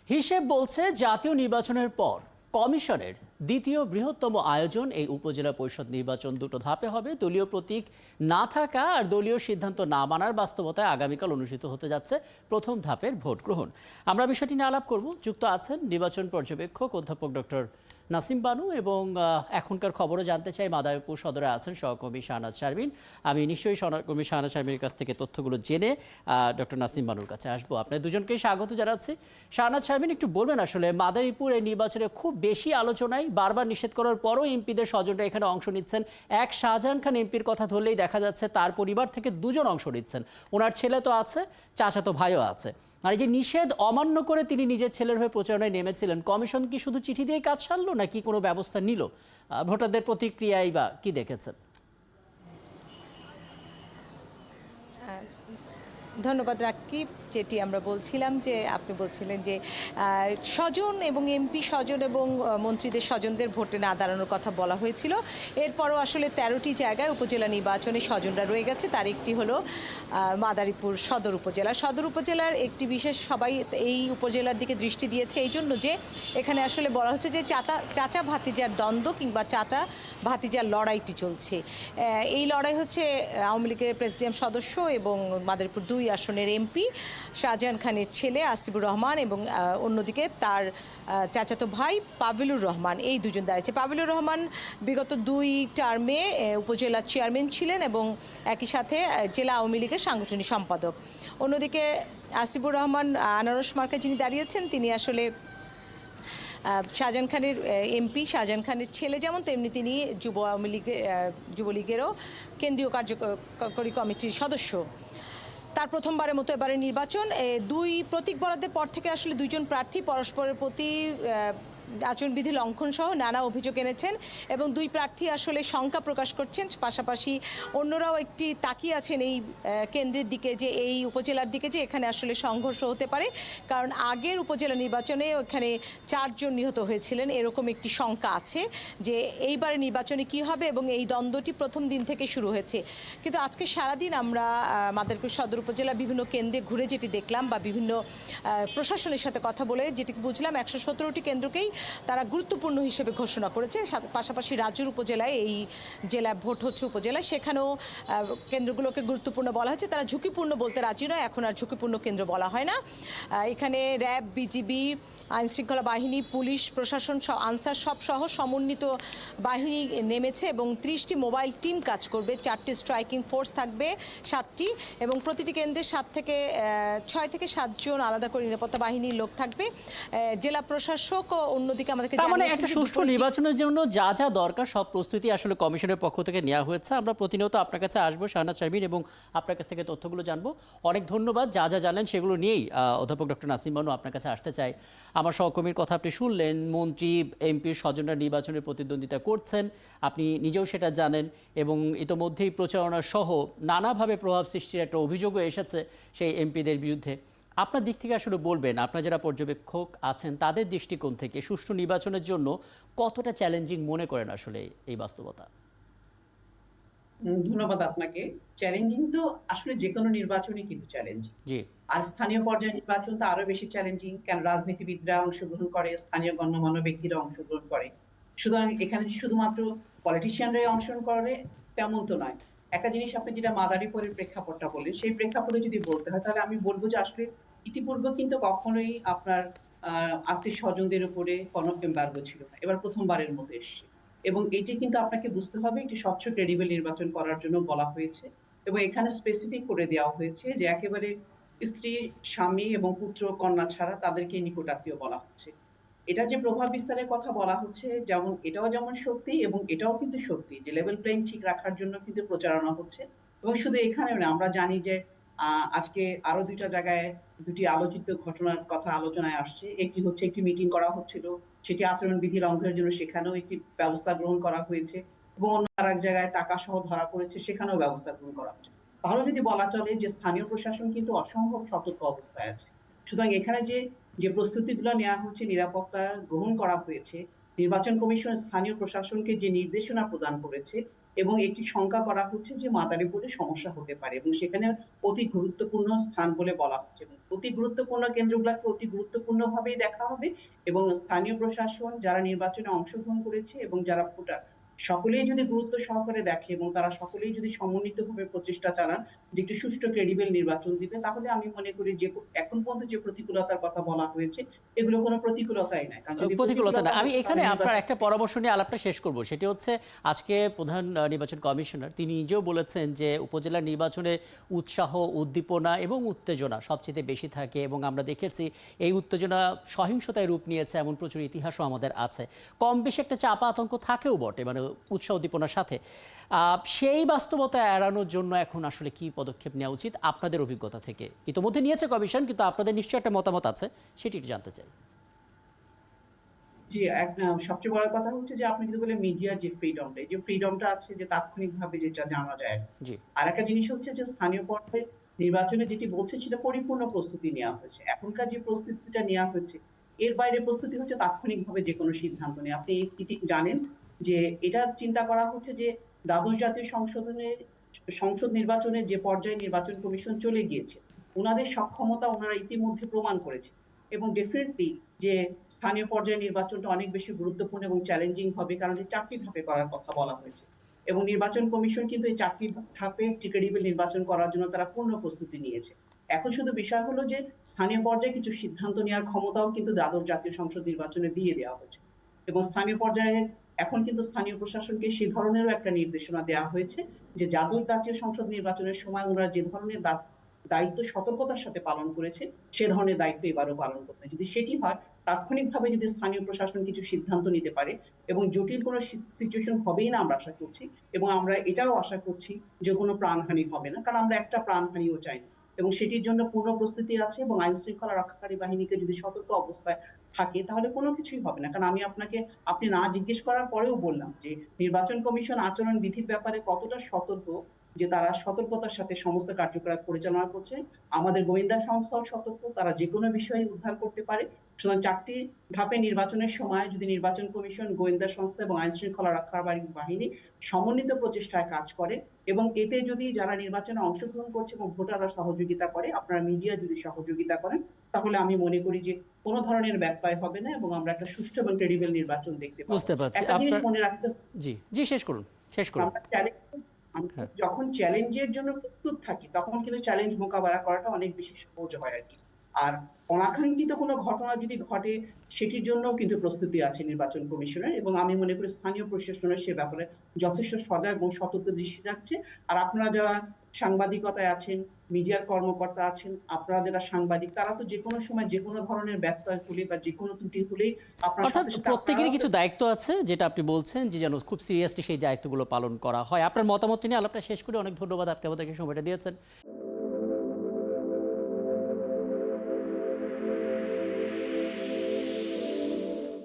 হিসেব বলছে জাতীয় নির্বাচনের পর কমিশনের দ্বিতীয় বৃহত্তম আয়োজন এই উপজেলা পরিষদ নির্বাচন দুটো ধাপে হবে। দলীয় প্রতীক না থাকা আর দলীয় সিদ্ধান্ত না মানার বাস্তবতায় আগামীকাল অনুষ্ঠিত হতে যাচ্ছে প্রথম ধাপের ভোট গ্রহণ। আমরা বিষয়টি নিয়ে আলাপ করব। যুক্ত আছেন নির্বাচন পর্যবেক্ষক অধ্যাপক ডক্টর নাসিম বানু এবং এখনকার খবরও জানতে চাই মাদারীপুর সদরে আছেন সহকর্মী শাহনাজ শারমিন। আমি নিশ্চয়ই সহকর্মী শাহনাজ শারমিনের কাছ থেকে তথ্যগুলো জেনে ডক্টর নাসিম বানুর কাছে আসবো। আপনার দুজনকেই স্বাগত জানাচ্ছি। শাহনাজ শারমিন, একটু বলবেন আসলে মাদারীপুর এই নির্বাচনে খুব বেশি আলোচনায় বারবার নিষেধ করার পরও এমপিদের স্বজনরা এখানে অংশ নিচ্ছেন। এক শাহজাহান খান এমপির কথা ধরলেই দেখা যাচ্ছে তার পরিবার থেকে দুজন অংশ নিচ্ছেন। ওনার ছেলে তো আছে, চাচাতো ভাইও আছে। আর এই যে নিষেধ অমান্য করে তিনি নিজের ছেলের হয়ে প্রচারণায় নেমেছিলেন, কমিশন কি শুধু চিঠি দিয়ে কাজ সারলো নাকি কোনো ব্যবস্থা নিল? ভোটারদের প্রতিক্রিয়াই বা কি দেখেছেন? ধন্যবাদ রাকিব। যেটি আমরা বলছিলাম যে আপনি বলছিলেন যে স্বজন এবং এমপি স্বজন এবং মন্ত্রীদের স্বজনদের ভোটে না দাঁড়ানোর কথা বলা হয়েছিল। এরপরও আসলে 13টি জায়গায় উপজেলা নির্বাচনে স্বজনরা রয়ে গেছে। তার একটি হলো মাদারীপুর সদর উপজেলা। সদর উপজেলার একটি বিশেষ সবাই এই উপজেলার দিকে দৃষ্টি দিয়েছে এই জন্য যে এখানে আসলে বলা হচ্ছে যে চাচা ভাতিজার দ্বন্দ্ব কিংবা চাচা ভাতিজার লড়াইটি চলছে। এই লড়াই হচ্ছে আওয়ামী লীগের প্রেসিডিয়াম সদস্য এবং মাদারীপুর 2 আসনের এমপি শাহজাহান খানের ছেলে আসিফুর রহমান এবং অন্যদিকে তার চাচাতো ভাই পাভেলুর রহমান, এই দুজন দাঁড়িয়েছে। পাভেলুর রহমান বিগত 2 টার্মে উপজেলা চেয়ারম্যান ছিলেন এবং একই সাথে জেলা আওয়ামী লীগের সাংগঠনিক সম্পাদক। অন্যদিকে আসিফুর রহমান আনারস মার্কায় যিনি দাঁড়িয়েছেন তিনি আসলে শাহজাহান খানের এমপি, শাহজাহান খানের ছেলে যেমন তেমনি তিনি যুবলীগেরও কেন্দ্রীয় কার্যকরী কমিটির সদস্য। তার প্রথমবারের মতো এবারে নির্বাচন। 2 প্রতীক বরাদ্দের পর থেকে আসলে 2 জন প্রার্থী পরস্পরের প্রতি আচরণবিধি লঙ্ঘন সহ নানা অভিযোগ এনেছেন এবং 2 প্রার্থী আসলে শঙ্কা প্রকাশ করছেন। পাশাপাশি অন্যরাও একটি তাকিয়ে আছেন এই কেন্দ্রের দিকে, যে এই উপজেলার দিকে, যে এখানে আসলে সংঘর্ষ হতে পারে। কারণ আগের উপজেলা নির্বাচনে এখানে 4 জন নিহত হয়েছিলেন, এরকম একটি শঙ্কা আছে যে এইবারে নির্বাচনে কি হবে এবং এই দ্বন্দ্বটি প্রথম দিন থেকে শুরু হয়েছে। কিন্তু আজকে সারাদিন আমরা মাদারীপুর সদর উপজেলার বিভিন্ন কেন্দ্রে ঘুরে যেটি দেখলাম বা বিভিন্ন প্রশাসনের সাথে কথা বলে যেটি বুঝলাম 117টি কেন্দ্রকেই তারা গুরুত্বপূর্ণ হিসেবে ঘোষণা করেছে। পাশাপাশি রাজুর উপজেলায়, এই জেলায় ভোট হচ্ছে উপজেলায়, সেখানেও কেন্দ্রগুলোকে গুরুত্বপূর্ণ বলা হয়েছে। তারা ঝুঁকিপূর্ণ বলতে রাজি নয়, এখন আর ঝুঁকিপূর্ণ কেন্দ্র বলা হয় না। এখানে র্যাব, বিজিবি, আইনশৃঙ্খলা বাহিনী, পুলিশ প্রশাসন, আনসার সব সহ সমন্বিত বাহিনী নেমেছে এবং 30টি মোবাইল টিম কাজ করবে। 4টি স্ট্রাইকিং ফোর্স থাকবে, 7টি, এবং প্রতিটি কেন্দ্রে 6 থেকে 7 জন আলাদা করে নিরাপত্তা বাহিনীর লোক থাকবে। জেলা প্রশাসক অন্যদিকে আমাদেরকে মানে একটা সুষ্ঠু নির্বাচনের জন্য যা যা দরকার সব প্রস্তুতি আসলে কমিশনের পক্ষ থেকে নেওয়া হয়েছে। আমরা প্রতিনিয়ত আপনার কাছে আসবো শাহনাজ শারমিন এবং আপনার কাছ থেকে তথ্যগুলো জানবো। অনেক ধন্যবাদ। যা যা জানেন সেগুলো নিয়েই অধ্যাপক ডক্টর নাসিম বানু আপনার কাছে আসতে চাই। আমার সহকর্মীর কথা আপনি শুনলেন, মন্ত্রী এমপির স্বজনরা নির্বাচনের প্রতিদ্বন্দ্বিতা করছেন, আপনি নিজেও সেটা জানেন এবং ইতোমধ্যেই প্রচারণা সহ নানাভাবে প্রভাব সৃষ্টির একটা অভিযোগও এসেছে সেই এমপিদের বিরুদ্ধে। আপনার দিক থেকে আসলে বলবেন, আপনার যারা পর্যবেক্ষক আছেন তাদের দৃষ্টিকোণ থেকে সুষ্ঠু নির্বাচনের জন্য কতটা চ্যালেঞ্জিং মনে করেন আসলে এই বাস্তবতা? ধন্যবাদ আপনাকে। চ্যালেঞ্জিং তো আসলে যে কোনো নির্বাচনই কিন্তু চ্যালেঞ্জিং। জি। আর স্থানীয় পর্যায়ে নির্বাচন তো আরো বেশি চ্যালেঞ্জিং, কারণ রাজনীতিবিদরা অংশগ্রহণ করে, স্থানীয় গণ্যমান্য ব্যক্তিরা অংশগ্রহণ করে। সুতরাং এখানে শুধুমাত্র পলিটিশিয়ানরাই অংশগ্রহণ করে তেমন তো নয়। একটা জিনিস আপনি যেটা মাদারীপুরের প্রেক্ষাপটটা বললেন, সেই প্রেক্ষাপটে যদি বলতে হয় তাহলে আমি বলবো যে আসলে ইতিপূর্বে কিন্তু কখনোই আপনার আত্মীয় স্বজনদের উপরে কোনো এমবার্গো ছিল না, এবার প্রথমবারের মতো এসছে। এবং এটি কিন্তু আপনাকে বুঝতে হবে একটি স্বচ্ছ ক্রেডিবল নির্বাচন করার জন্য বলা হয়েছে এবং এখানে স্পেসিফিক করে দেওয়া হয়েছে যে একেবারে স্ত্রী, স্বামী এবং পুত্র কন্যা ছাড়া তাদেরকে নিকটাত্মীয় বলা হচ্ছে। এটা যে প্রভাব বিস্তারের কথা বলা হচ্ছে, যেমন এটাও যেমন সত্যি এবং এটাও কিন্তু সত্যি যে লেভেল প্লেইং ঠিক রাখার জন্য কিন্তু প্রচারণা হচ্ছে। এবং শুধু এখানে না, আমরা জানি যে আজকে আরো 2টা জায়গায় 2টি আলোচিত ঘটনার কথা আলোচনায় আসছে। একটি হচ্ছে একটি মিটিং করা হচ্ছিল, সেটি আচরণবিধি লঙ্ঘনের জন্য সেখানেও একটি ব্যবস্থা গ্রহণ করা হয়েছে এবং অন্য আরেক জায়গায় টাকা সহ ধরা পড়েছে, সেখানেও ব্যবস্থা গ্রহণ করা হচ্ছে। তাহলে যদি বলা চলে যে স্থানীয় প্রশাসন কিন্তু অসম্ভব সতর্ক অবস্থায় আছে। সুতরাং এখানে যে প্রস্তুতিগুলো নেওয়া হচ্ছে, নিরাপত্তা গ্রহণ করা হয়েছে, নির্বাচন কমিশন স্থানীয় প্রশাসনকে যে নির্দেশনা প্রদান করেছে, এবং একটি শঙ্কা করা হচ্ছে যে মাদারীপুরে সমস্যা হতে পারে এবং সেখানে অতি গুরুত্বপূর্ণ স্থান বলে বলা হচ্ছে এবং অতি গুরুত্বপূর্ণ কেন্দ্রগুলোকে অতি গুরুত্বপূর্ণভাবেই দেখা হবে এবং স্থানীয় প্রশাসন যারা নির্বাচনে অংশগ্রহণ করেছে এবং যারা ভোটার সকলেই যদি গুরুত্ব সহকারে দেখে এবং তারা সকলেই যদি সমন্বিতভাবে প্রচেষ্টা চালান যে একটি সুষ্ঠু ক্রেডিবল নির্বাচন দিতে, তাহলে আমি মনে করি যে এখন পর্যন্ত যে প্রতিকূলতার কথা বলা হয়েছে এগুলো কোনো প্রতিকূলতাই নাই। কারণ যদি প্রতিকূলতা না, আমি হতো, এখানে তাহলে আপনার একটা পরামর্শ নিয়ে আলাপটা শেষ করব। সেটি হচ্ছে আজকে প্রধান নির্বাচন কমিশনার তিনি নিজেও বলেছেন যে উপজেলা নির্বাচনে উৎসাহ, উদ্দীপনা এবং উত্তেজনা সবচেয়ে বেশি থাকে এবং আমরা দেখেছি এই উত্তেজনা সহিংসতায় রূপ নিয়েছে এমন প্রচুর ইতিহাসও আমাদের আছে। কম বেশি একটা চাপা আতঙ্ক থাকেও বটে, মানে উৎসাহ উদ্দীপনার সাথে। সেই বাস্তবতা এড়ানোর জন্য এখন আসলে কি পদক্ষেপ নেওয়া উচিত আপনাদের অভিজ্ঞতা থেকে? ইতোমধ্যে নিয়েছে কমিশন, কিন্তু আপনাদের নিশ্চয়ই একটা মতামত আছে, সেটি একটু জানতে চাই। জি, সবচেয়ে বড় কথা হচ্ছে যে আপনি যদি বলেন মিডিয়ার যে ফ্রিডমটা, এই যে ফ্রিডমটা আছে যে তাৎক্ষণিকভাবে যেটা জানা যায়। জি, আর একটা জিনিস হচ্ছে যে স্থানীয় পর্যায়ে নির্বাচনে যেটি বলছেন সেটা পরিপূর্ণ প্রস্তুতি নেওয়া হয়েছে। এখনকার যে প্রস্তুতিটা নেওয়া হয়েছে এর বাইরে প্রস্তুতি হচ্ছে তাৎক্ষণিকভাবে যে কোনো সিদ্ধান্ত নেই। আপনি এটি জানেন যে এটা চিন্তা করা হচ্ছে যে দ্বাদশ জাতীয় সংসদ নির্বাচনে যে পর্যায়ে নির্বাচন কমিশন চলে গিয়েছে ওনাদের সক্ষমতা ওনারা ইতিমধ্যে প্রমাণ করেছে এবং ডেফিনেটলি যে স্থানীয় পর্যায়ে নির্বাচনটা অনেক বেশি গুরুত্বপূর্ণ এবং চ্যালেঞ্জিং হবে, কারণ এই 4টি ধাপে করার কথা বলা হয়েছে এবং নির্বাচন কমিশন কিন্তু এই 4টি ধাপে একটি ক্রেডিবল নির্বাচন করার জন্য তারা পূর্ণ প্রস্তুতি নিয়েছে। এখন শুধু বিষয় হলো যে স্থানীয় পর্যায়ে কিছু সিদ্ধান্ত নেওয়ার ক্ষমতাও কিন্তু দ্বাদশ জাতীয় সংসদ নির্বাচনে দিয়ে দেওয়া হয়েছে এবং স্থানীয় পর্যায়ে এখন কিন্তু স্থানীয় প্রশাসনকে সেই ধরনেরও একটা নির্দেশনা দেওয়া হয়েছে যে দ্বাদশ জাতীয় সংসদ নির্বাচনের সময় ওনারা যে ধরনের দায়িত্ব সতর্কতার সাথে পালন করেছে সে ধরনের দায়িত্ব এবারও পালন করতে হবে। যদি সেটি হয়, তাৎক্ষণিকভাবে যদি স্থানীয় প্রশাসন কিছু সিদ্ধান্ত নিতে পারে এবং জটিল কোনো সিচুয়েশন হবেই না আমরা আশা করছি এবং আমরা এটাও আশা করছি যে কোনো প্রাণহানি হবে না, কারণ আমরা একটা প্রাণহানিও চাই না এবং সেটির জন্য পূর্ণ প্রস্তুতি আছে এবং আইন শৃঙ্খলা রক্ষাকারী বাহিনীকে যদি সতর্ক অবস্থায় থাকে তাহলে কোনো কিছুই হবে না। কারণ আমি আপনি না জিজ্ঞেস করার পরেও বললাম যে নির্বাচন কমিশন আচরণ বিধির ব্যাপারে কতটা সতর্ক, যে তারা সতর্কতার সাথে সমস্ত কার্যকলাপ পরিচালনা করছে। আমাদের গোয়েন্দা সংস্থাও সতর্ক, তারা যে কোনো বিষয়ে উদ্ধার করতে পারে। সুতরাং 4টি ধাপে নির্বাচনের সময় যদি নির্বাচন কমিশন, গোয়েন্দা সংস্থা এবং আইন শৃঙ্খলা রক্ষাকারী বাহিনী সমন্বিত প্রচেষ্টায় কাজ করে এবং এতে যদি যারা নির্বাচনে অংশগ্রহণ করছে এবং ভোটাররা সহযোগিতা করে, আপনারা মিডিয়া যদি সহযোগিতা করেন, তাহলে আমি মনে করি যে কোনো ধরনের ব্যত্যয় হবে না এবং আমরা একটা সুষ্ঠু এবং ক্রেডিবল নির্বাচন দেখতে পাবো। বুঝতে পারছি। একটা জিনিস মনে রাখতে হবে, জি জি, শেষ করুন, শেষ করুন। আমরা যখন চ্যালেঞ্জের জন্য প্রস্তুত থাকি তখন কিন্তু চ্যালেঞ্জ মোকাবেলা করাটা অনেক বেশি সহজ হয় আর কি। আর অনাকাঙ্ক্ষিত কোনো ঘটনা যদি ঘটে সেটির জন্য কিন্তু প্রস্তুতি আছে নির্বাচন কমিশনের এবং আমি মনে করি স্থানীয় প্রশাসনের সে ব্যাপারে যথেষ্ট সজাগ এবং সতর্ক দৃষ্টি রাখছে। আর আপনারা যারা সাংবাদিকতায় আছেন, মিডিয়ার কর্মকর্তা আছেন, আপনারা যারা সাংবাদিক, তারা তো যে কোনো সময় যে কোনো ধরনের ব্যত্যয় হলে বা যে কোনো ত্রুটি হলেই আপনার অর্থাৎ প্রত্যেকেরই কিছু দায়িত্ব আছে, যেটা আপনি বলছেন যে যেন খুব সিরিয়াসলি সেই দায়িত্বগুলো পালন করা হয়। আপনার মতামত নিয়ে আলাপটা শেষ করে অনেক ধন্যবাদ, আপনি আমাদেরকে সময়টা দিয়েছেন।